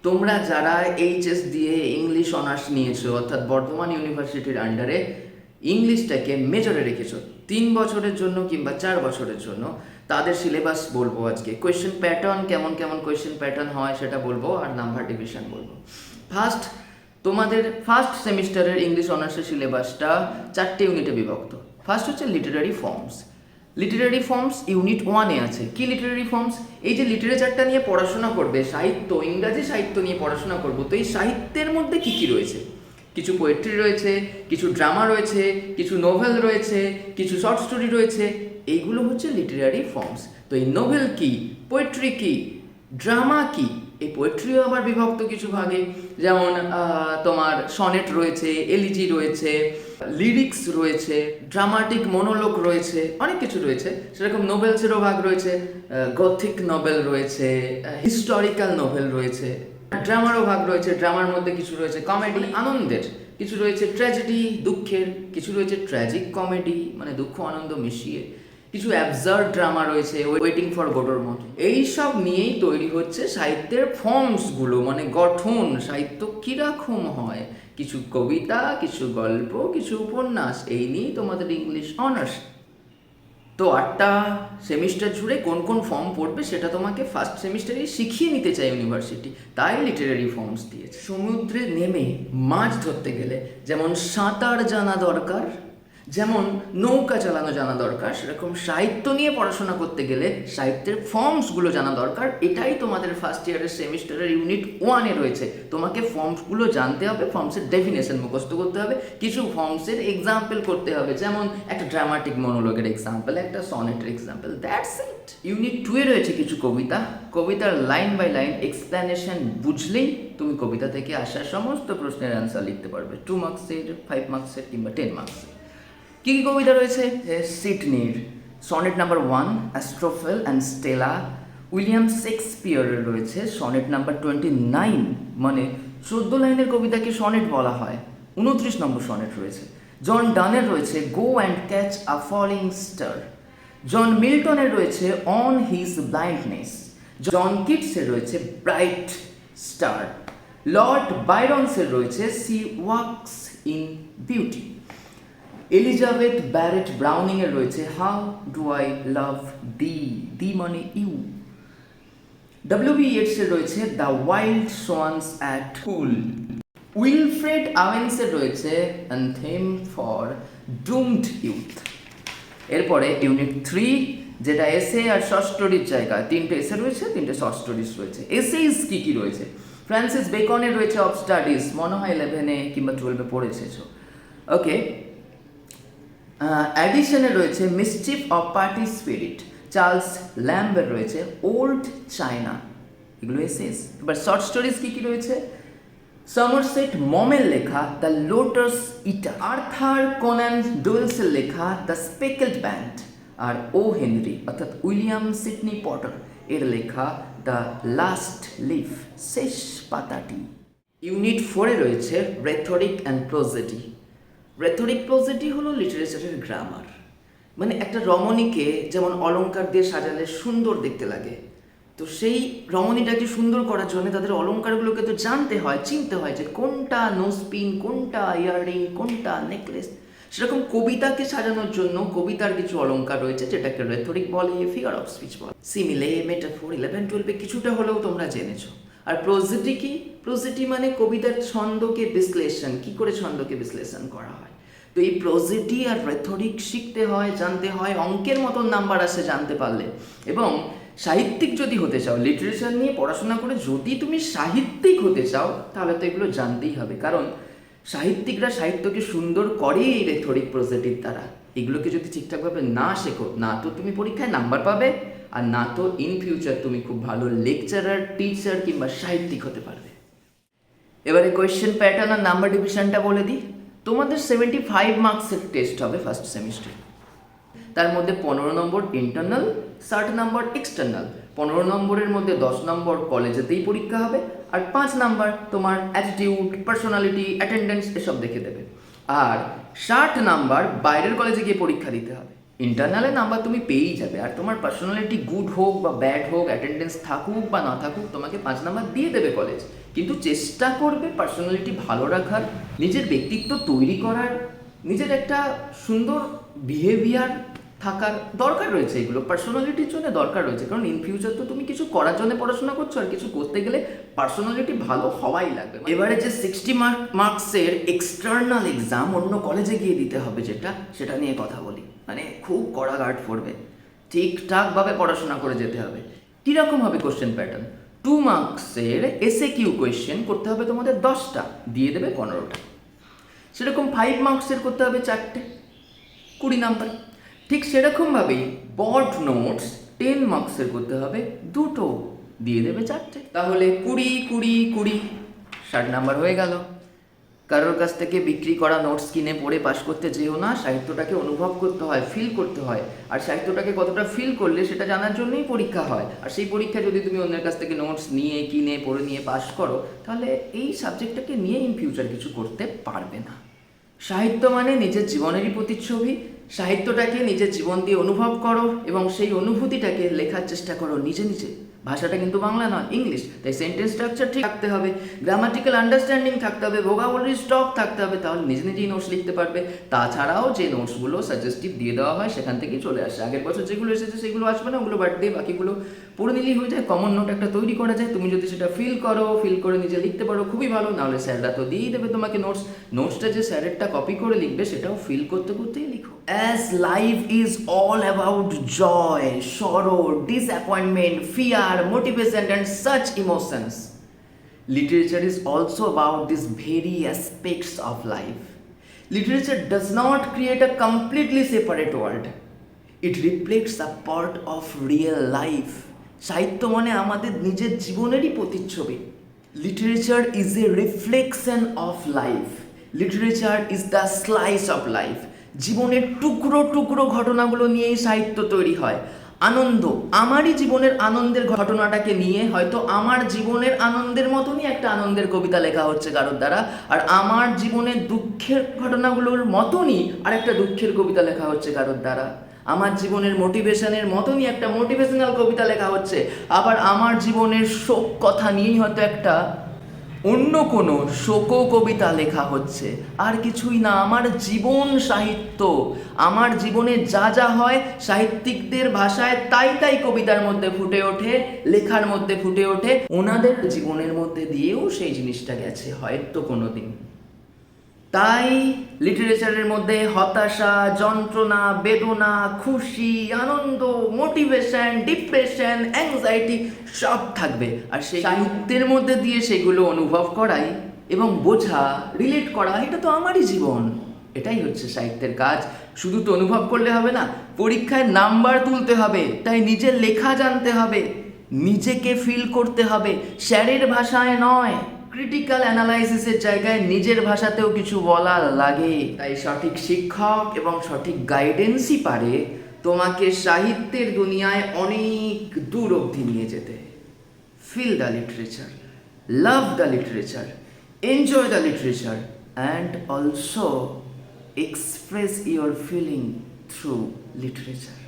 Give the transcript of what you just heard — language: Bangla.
তোমরা যারা এইচএস দিয়ে ইংলিশ অনার্স নিয়েছো অর্থাৎ বর্ধমান ইউনিভার্সিটির আন্ডারে ইংলিশটাকে মেজরে রেখেছো 3 বছরের জন্য কিংবা 4 বছরের জন্য, তাদের সিলেবাস বলবো আজকে। কোয়েশ্চেন প্যাটার্ন কেমন কেমন কোয়েশ্চেন প্যাটার্ন হয় সেটা বলবো, আর নাম্বার ডিভিশন বলবো। তোমাদের ফার্স্ট সেমিস্টারের ইংলিশ অনার্সের সিলেবাসটা 4টে ইউনিটে বিভক্ত। ফার্স্ট হচ্ছে literary forms. Literary forms unit 1-এ আছে। কি লিটারারি ফর্মস? এই যে লিটারেচারটা নিয়ে পড়াশোনা করবে, সাহিত্য, ইংরাজি সাহিত্য নিয়ে পড়াশোনা করবো, তো এই সাহিত্যের মধ্যে কী কী রয়েছে? কিছু পোয়েট্রি রয়েছে, কিছু ড্রামা রয়েছে, কিছু নোভেল রয়েছে, কিছু শর্ট স্টোরি রয়েছে। এইগুলো হচ্ছে লিটারারি ফর্মস। তো এই নোভেল কি, পোয়েট্রি কি, ড্রামা কি, এই পোয়েট্রিও আবার বিভক্ত কিছু ভাগে, যেমন তোমার সনেট রয়েছে, এলিজি রয়েছে, লিরিক্স রয়েছে, ড্রামাটিক মনোলগ রয়েছে, অনেক কিছু রয়েছে। সেরকম নোবেলসেরও ভাগ রয়েছে, গথিক নোবেল রয়েছে, হিস্টোরিক্যাল নোভেল রয়েছে, ড্রামারও ভাগ রয়েছে। ড্রামার মধ্যে কিছু রয়েছে কমেডি, আনন্দের, কিছু রয়েছে ট্র্যাজেডি, দুঃখের, কিছু রয়েছে ট্র্যাজিক কমেডি, মানে দুঃখ আনন্দ মিশিয়ে, কিছু অ্যাবসার্ড ড্রামা রয়েছে, ওয়েটিং ফর গোডোর মতো। এইসব নিয়েই তৈরি হচ্ছে সাহিত্যের ফর্মসগুলো, মানে গঠন, সাহিত্য কীরকম হয়, কিছু কবিতা, কিছু গল্প, কিছু উপন্যাস, এই নিয়েই তোমাদের ইংলিশ অনার্স। তো 8টা সেমিস্টার জুড়ে কোন কোন ফর্ম পড়বে সেটা তোমাকে ফার্স্ট সেমিস্টারেই শিখিয়ে নিতে চাই ইউনিভার্সিটি, তাই লিটারারি ফর্মস দিয়েছে। সমুদ্রে নেমে মাছ ধরতে গেলে যেমন সাঁতার জানা দরকার, যেমন নৌকা চালানো জানা দরকার, সেরকম সাহিত্য নিয়ে পড়াশোনা করতে গেলে সাহিত্যের ফর্মসগুলো জানা দরকার। এটাই তোমাদের ফার্স্ট ইয়ারের সেমিস্টারের ইউনিট 1-এ রয়েছে। তোমাকে ফর্মসগুলো জানতে হবে, ফর্মসের ডেফিনেশন মুখস্থ করতে হবে, কিছু ফর্মসের এক্সাম্পল করতে হবে, যেমন একটা ড্রামাটিক মনোলগের এক্সাম্পল, একটা সনেটের এক্সাম্পল, দ্যাটস ইট। ইউনিট 2-এ রয়েছে কিছু কবিতা। কবিতার লাইন বাই লাইন এক্সপ্লেনেশন বুঝলেই তুমি কবিতা থেকে আসা সমস্ত প্রশ্নের অ্যান্সার লিখতে পারবে, 2 মার্কসের, 5 মার্কসের কিংবা 10 মার্কসের। কী কী কবিতা রয়েছে? সিডনির sonnet number 1 Astrophel and Stella. William শেক্সপিয়ারের রয়েছে সনেট নাম্বার 29, মানে 14 লাইনের কবিতাকে সনেট বলা হয়। 29 নম্বর সনেট রয়েছে। জন ডানের রয়েছে go and catch a falling star. John মিল্টনের রয়েছে অন হিজ ব্লাইন্ডনেস। জন কিটসের রয়েছে ব্রাইট স্টার। লর্ড বাইরনসের রয়েছে she walks in beauty. Elizabeth Barrett ব্রাউনিংয়ের রয়েছে how do I love thee, thee মানে ইউ। ডব্লিউ.বি. ইয়েটসের রয়েছে the wild swans at school. Wilfred আওয়েন্সের রয়েছে অ্যানথেম ফর ডুমড ইউথ। এরপরে ইউনিট 3, যেটা এসে আর শর্ট স্টোরির জায়গা, 3টে এসে রয়েছে, 3টে শর্ট স্টোরিজ রয়েছে। এসেইস কী কী রয়েছে? ফ্রান্সিস বেকনের রয়েছে অফ স্টাডিজ, মনে হয় 11-এ কিংবা 12-এ পড়েছেছো। ওকে। অ্যাডিশনে রয়েছে mischief of party spirit. Charles ল্যাম্বের রয়েছে ওল্ড চায়না। এগুলো এসেস। এবার শর্ট স্টোরিজ কী কী রয়েছে? সমারসেট মমের লেখা the lotus eater, Arthur Conan ডোয়েলসের লেখা দ্য স্পেকেলড ব্যান্ড, আর ও হেনরি অর্থাৎ উইলিয়াম সিডনি পটার এর লেখা দ্য লাস্ট লিফ, শেষ পাতাটি। ইউনিট 4-এ রয়েছে রেথরিক অ্যান্ড প্রোজেডি। রেথরিক প্রোজেডি হলো লিটারেচারের গ্রামার, মানে একটা রমণীকে যেমন অলংকার দিয়ে সাজালে সুন্দর দেখতে লাগে, তো সেই রমণীটাকে সুন্দর করার জন্য তাদের অলংকারগুলোকে তো জানতে হয়, চিনতে হয়, যে কোনটা নোজপিন, কোনটা ইয়াররিং, কোনটা নেকলেস। সেরকম কবিতাকে সাজানোর জন্য কবিতার কিছু অলংকার রয়েছে, যেটাকে রেথরিক বলে, ফিগার অফ স্পিচ বলে, সিমিলে, মেটাফোর 11-12-এ কিছুটা হলেও তোমরা জেনেছো। আর প্রোজেডি কি? প্রোজেডি মানে কবিতার ছন্দকে বিশ্লেষণ, কি করে ছন্দকে বিশ্লেষণ করা হয়। তো এই প্রোজেডি আর রেথরিক শিখতে হয়, জানতে হয়, অঙ্কের মতন নাম্বার আসে জানতে পারলে। এবং সাহিত্যিক যদি হতে চাও, লিটারেচার নিয়ে পড়াশোনা করে যদি তুমি সাহিত্যিক হতে চাও, তাহলে তো এগুলো জানতেই হবে, কারণ সাহিত্যিকরা সাহিত্যকে সুন্দর করেই এই রেথরিক প্রোজেডির দ্বারা। এগুলোকে যদি ঠিকঠাকভাবে না শেখো, না তো তুমি পরীক্ষায় নাম্বার পাবে, আর না তো ইন ফিউচার তুমি খুব ভালো লেকচারার, টিচার কিংবা সাহিত্যিক হতে পারবে। এবারে কোয়েশ্চেন প্যাটার্ন আর নাম্বার ডিভিশনটা বলে দিই। তোমাদের 75 মার্কসের টেস্ট হবে ফার্স্ট সেমিস্টার। তার মধ্যে 15 নম্বর ইন্টারনাল, 60 নম্বর এক্সটার্নাল। 15 নম্বরের মধ্যে 10 নম্বর কলেজেতেই পরীক্ষা হবে, আর 5 নম্বর তোমার অ্যাটিটিউড, পার্সোনালিটি, অ্যাটেন্ডেন্স এসব দেখে দেবে। আর 60 নাম্বার বাইরের কলেজে গিয়ে পরীক্ষা দিতে হবে। ইন্টারনালে নাম্বার তুমি পেয়েই যাবে, আর তোমার পার্সোনালিটি গুড হোক বা ব্যাড হোক, অ্যাটেন্ডেন্স থাকুক বা না থাকুক, তোমাকে 5 নাম্বার দিয়ে দেবে কলেজ। কিন্তু চেষ্টা করবে পার্সোনালিটি ভালো রাখার, নিজের ব্যক্তিত্ব তৈরি করার, নিজের একটা সুন্দর বিহেভিয়ার থাকার দরকার রয়েছে। এগুলো পার্সোনালিটির জন্য দরকার রয়েছে, কারণ ইন ফিউচার তো তুমি কিছু করার জন্য পড়াশোনা করছো, আর কিছু করতে গেলে পার্সোনালিটি ভালো হওয়াই লাগবে। এবারে যে 60 মার্কসের এক্সটার্নাল এক্সাম অন্য কলেজে গিয়ে দিতে হবে, সেটা নিয়ে কথা বলি। মানে খুব কড়া গার্ড পড়বে, ঠিকঠাকভাবে পড়াশোনা করে যেতে হবে। কীরকম হবে কোশ্চেন প্যাটার্ন? 2 মার্কসের SAQ কোয়েশ্চেন করতে হবে তোমাদের 10টা, দিয়ে দেবে 15টা। সেরকম 5 মার্কসের করতে হবে 4টে, 20 নাম্বার। ঠিক সেরকমভাবেই বড নোটস 10 মার্কসের করতে হবে 2টো, দিয়ে দেবে 4টে। তাহলে 20 20 20 60 নাম্বার হয়ে গেল। কারোর কাছ থেকে বিক্রি করা নোটস কিনে পড়ে পাশ করতে যেও না। সাহিত্যটাকে অনুভব করতে হয়, ফিল করতে হয়, আর সাহিত্যটাকে কতটা ফিল করলে সেটা জানার জন্যই পরীক্ষা হয়। আর সেই পরীক্ষা যদি তুমি অন্যের কাছ থেকে নোটস নিয়ে কিনে পড়ে নিয়ে পাশ করো, তাহলে এই সাবজেক্টটাকে নিয়ে ইন ফিউচার কিছু করতে পারবে না। সাহিত্য মানে নিজের জীবনেরই প্রতিচ্ছবি। সাহিত্যটাকে নিজের জীবন দিয়ে অনুভব করো এবং সেই অনুভূতিটাকে লেখার চেষ্টা করো নিজে নিজে। ভাষাটা কিন্তু বাংলা নয়, ইংলিশ, তাই সেন্টেন্স স্ট্রাকচার ঠিক থাকতে হবে, গ্রামাটিক্যাল আন্ডারস্ট্যান্ডিং থাকতে হবে, ভোকাবুলারি স্টক থাকতে হবে, তাহলে নিজে নিজেই নোটস লিখতে পারবে। তাছাড়াও যে নোটসগুলো সাজেস্টিভ দিয়ে দেওয়া হয় সেখান থেকেই চলে আসে। আগের বছর যেগুলো এসেছে সেগুলো আসবে না, ওগুলো বাদ দিয়ে বাকিগুলো পড়ে নিলেই হয়ে যায়। কমন নোট একটা তৈরি করা যায়, তুমি যদি সেটা ফিল করে নিজে লিখতে পারো খুবই ভালো, নাহলে স্যাররা তো দিয়েই দেবে তোমাকে নোটসটা যে স্যারেরটা কপি করে লিখবে সেটাও ফিল করতে করতেই লিখো। As life is all about joy, sorrow, disappointment, fear, motivation and such emotions, literature is also about these very aspects of life. Literature does not create a completely separate world. It reflects a part of real life. সাহিত্য মানে আমাদের নিজের জীবনেরই প্রতিচ্ছবি। Literature is a reflection of life. Literature is the slice of life. জীবনের টুকরো টুকরো ঘটনাগুলো নিয়েই সাহিত্য তৈরি হয়। আনন্দ, আমারই জীবনের আনন্দের ঘটনাটাকে নিয়ে হয়তো আমার জীবনের আনন্দের মতনই একটা আনন্দের কবিতা লেখা হচ্ছে কারোর দ্বারা, আর আমার জীবনের দুঃখের ঘটনাগুলোর মতনই আর একটা দুঃখের কবিতা লেখা হচ্ছে কারোর দ্বারা। আমার জীবনের মোটিভেশনের মতনই একটা মোটিভেশনাল কবিতা লেখা হচ্ছে, আবার আমার জীবনের শোক কথা নিয়েই হয়তো একটা অন্য কোনো শোক কবিতা লেখা হচ্ছে। আর কিছুই না, আমার জীবন সাহিত্য। আমার জীবনে যা যা হয় সাহিত্যিকদের ভাষায় তাই তাই কবিতার মধ্যে ফুটে ওঠে, লেখার মধ্যে ফুটে ওঠে। ওনাদের জীবনের মধ্যে দিয়েও সেই জিনিসটা গেছে হয়তো কোনো দিন। তাই লিটারেচারের মধ্যে হতাশা, যন্ত্রণা, বেদনা, খুশি, আনন্দ, মোটিভেশন, ডিপ্রেশন, অ্যাংজাইটি সব থাকবে। আর সেই সাহিত্যের মধ্যে দিয়ে সেগুলো অনুভব করাই এবং বোঝা, রিলেট করা, এটা তো আমারই জীবন। এটাই হচ্ছে সাহিত্যের কাজ। শুধু তো অনুভব করলে হবে না, পরীক্ষায় নাম্বার তুলতে হবে। তাই নিজের লেখা জানতে হবে, নিজেকে ফিল করতে হবে, স্যারের ভাষায় নয়। ক্রিটিক্যাল অ্যানালাইসিসের জায়গায় নিজের ভাষাতেও কিছু বলা লাগে। তাই সঠিক শিক্ষক এবং সঠিক গাইডেন্সই পারে তোমাকে সাহিত্যের দুনিয়ায় অনেক দূর অবধি নিয়ে যেতে। Feel the literature, love the literature, enjoy the literature and also express your feeling through literature.